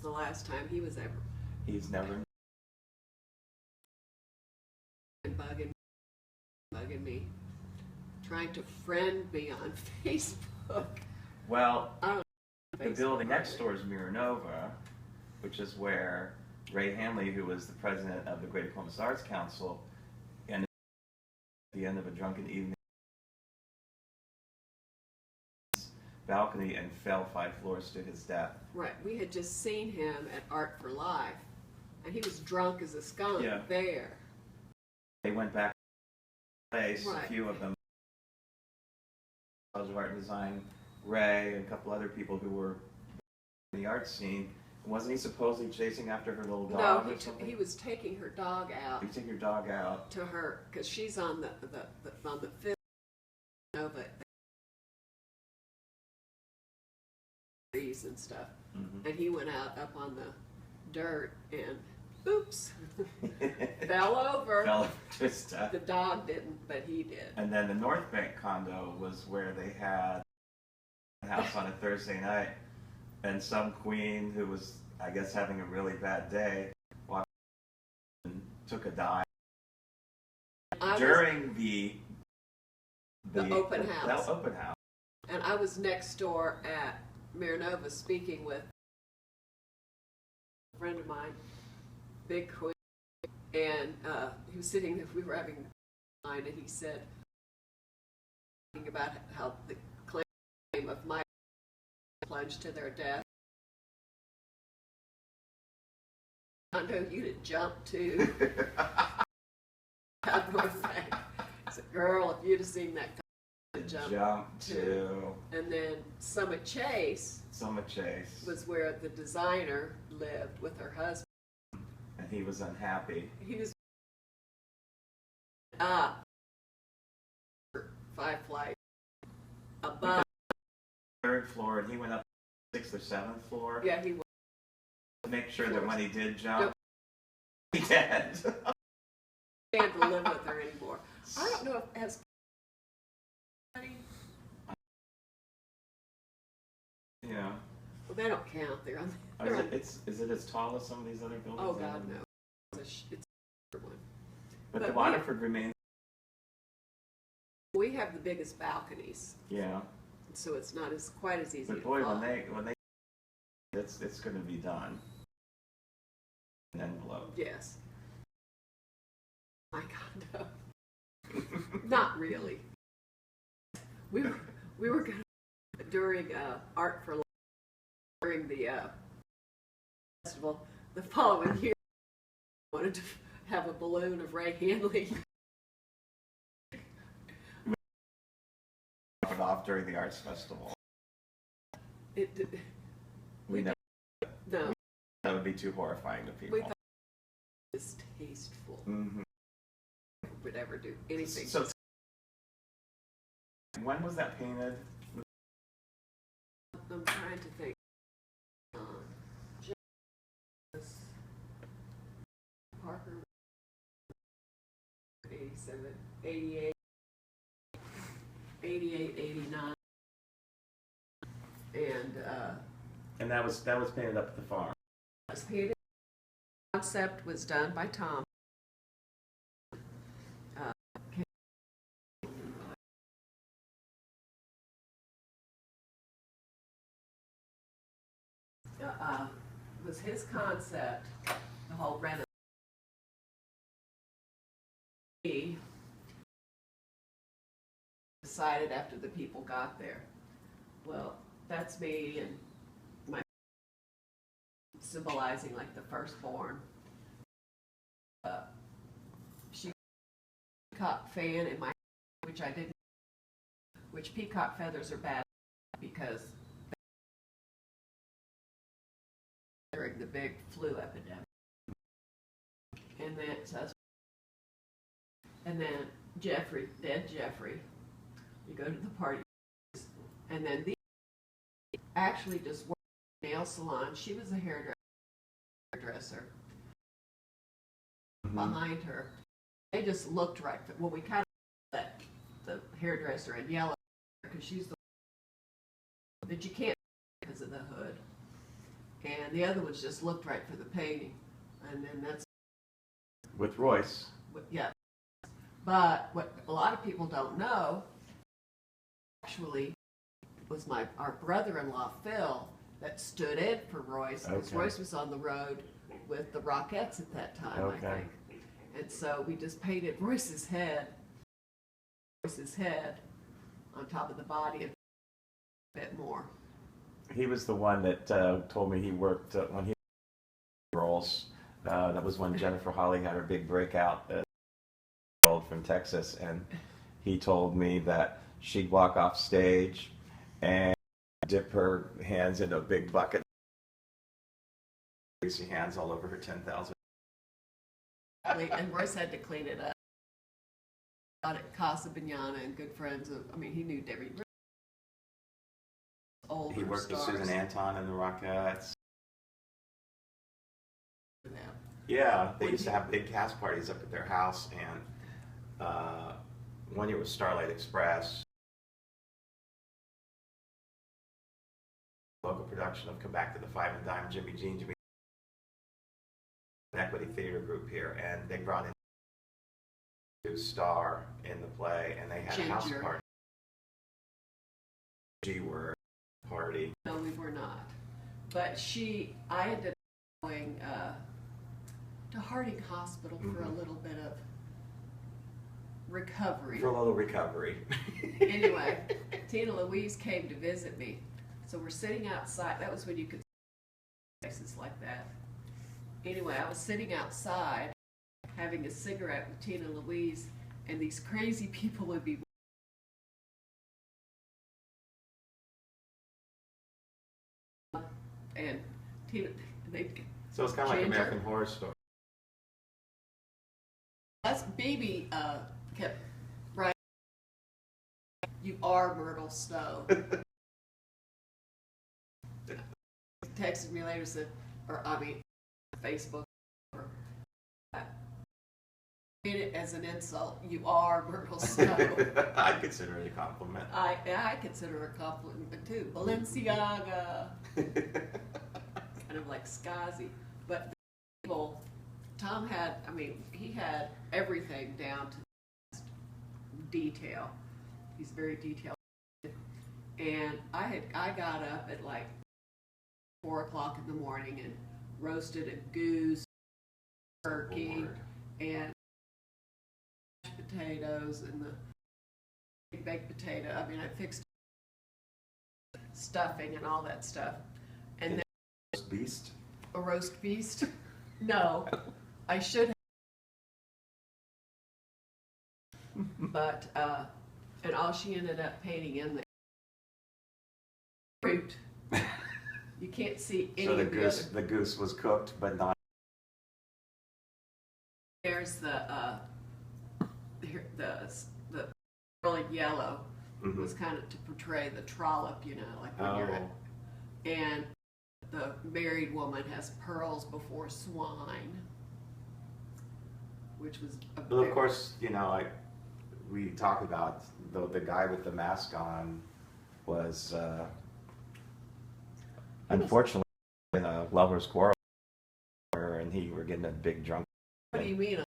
the last time he was ever. He's never. Bugging me, trying to friend me on Facebook. Well, I don't know the Facebook building next hardly. door is Miranova, which is where Ray Hanley, who was the president of the Greater Columbus Arts Council, and at the end of a drunken evening, balcony and fell 5 floors to his death. Right, we had just seen him at Art for Life, and he was drunk as a skunk Yeah. there. They went back to the place, Right. a few of them, College of Art and Design, Ray, and a couple other people who were in the art scene. Wasn't he supposedly chasing after her little dog or something? He was taking her dog out. You take your dog out. To her, because she's on the fifth Nova trees and stuff, and he went out up on the dirt and oops, fell over. Fell over to his death. The dog didn't, but he did. And then the North Bank condo was where they had a house on a Thursday night, and some queen who was, I guess, having a really bad day walked and took a dive during the open house. That open house. And I was next door at Miranova speaking with a friend of mine, Big Queen, and he was sitting there, we were having wine, and he said about how the claim of my plunged to their death. I know you'd have jumped too. Out North Bank. I said, girl, if you'd have seen that jump too. And then Summit Chase was where the designer lived with her husband. And he was unhappy. He was up 5 flights above. 3rd floor, and he went up to the 6th or 7th floor. Yeah, he was. To make sure that when he did jump, he did. He can't live with her anymore. I don't know if it has. Yeah. Well, they don't count. They're on. Is it as tall as some of these other buildings? Oh God, no. It's a one. But the Waterford remains. We have the biggest balconies. Yeah. So it's not quite as easy. But boy, to when they, it's going to be done. An envelope. Yes. My God, no. Not really. We were going to, during Art for Life, during the festival the following year, I wanted to have a balloon of Ray Hanley. It off during the arts festival. We know. No. That would be too horrifying to people. We thought it was distasteful. Would ever do anything. So, when was that painted? I'm trying to think. Parker, 87, 88, 88, 89, And that was painted up at the farm. The concept was done by Tom. Was his concept, the whole renovation. He decided after the people got there, well, that's me and my symbolizing like the firstborn. She peacock fan in my, which I didn't, which peacock feathers are bad because during the big flu epidemic. And then Jeffrey, dead Jeffrey, you go to the party, and then the actually just worked in a nail salon. She was a hairdresser. Behind her, they just looked right. Well, we kind of let the hairdresser in yellow because she's the, but you can't because of the hood. and the other ones just looked right for the painting, and then that's With Royce. yeah. But what a lot of people don't know, actually, was our brother-in-law Phil that stood in for Royce, because Okay. Royce was on the road with the Rockettes at that time, I Okay. think. And so we just painted Royce's head on top of the body a bit more. He was the one that told me he worked when he roles. That was when Jennifer Holly had her big breakout from Texas, and he told me that she'd walk off stage and dip her hands in a big bucket, greasy hands all over her 10,000. And Royce had to clean it up. Out at Casa Bignana and good friends I mean, he knew every older He worked stars. with Susan Anton and the Rockettes. Yeah. Yeah, they used to have big cast parties up at their house, and one year was Starlight Express, local production of Come Back to the Five and Dime, Jimmy an equity theater group here, and they brought in to star in the play, and they had a house Ginger. party. G-word party. No, we were not. But I ended up going to Harding Hospital for a little bit of recovery. For a little recovery. Anyway, Tina Louise came to visit me. So we're sitting outside. That was when you could see places like that. Anyway, I was sitting outside having a cigarette with Tina Louise, and these crazy people would be and Tina, So it's kind of like Ginger. American Horror Story. that's BB kept writing, "You are Myrtle Snow." Texted me later, said, Facebook, or made it as an insult. "You are Myrtle Snow." I consider it a compliment. I consider it a compliment too. Balenciaga, kind of like Skazi. But the people, Tom had, he had everything down to detail. He's very detailed. And I got up at like 4 o'clock in the morning and roasted a goose, turkey, Lord. and mashed potatoes, and the baked potato. I fixed stuffing and all that stuff. And then Beast. a roast beast. No, I should have. But, and all she ended up painting in there, fruit. You can't see any So of the other. the goose was cooked, but not. There's the really yellow was kind of to portray the trollop, like when you're Oh. and the married woman has pearls before swine, which was Well, of course, we talked about the guy with the mask on was unfortunately in a lover's quarrel, and he were getting a big drunk What do you mean?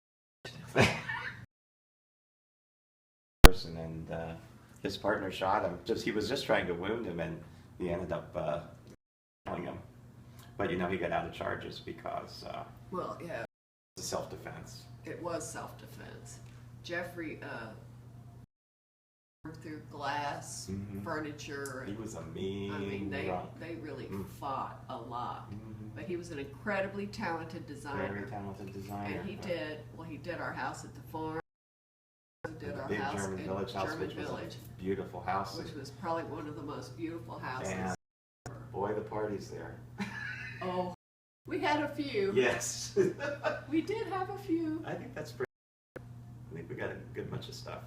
person, and his partner shot him. He was just trying to wound him, and he ended up killing him. But he got out of charges because Well, yeah, it's self-defense. it was self-defense. Jeffrey worked through glass, furniture. He was a mean drunk. they really fought a lot. Mhm. But he was an incredibly talented designer. Very talented designer. And he did our house at the farm. He did our big house German in Village house, German which was Village, a beautiful house. which was probably one of the most beautiful houses. And boy, the parties there. Oh, we had a few. Yes. We did have a few. I think that's pretty. I think we got a good bunch of stuff.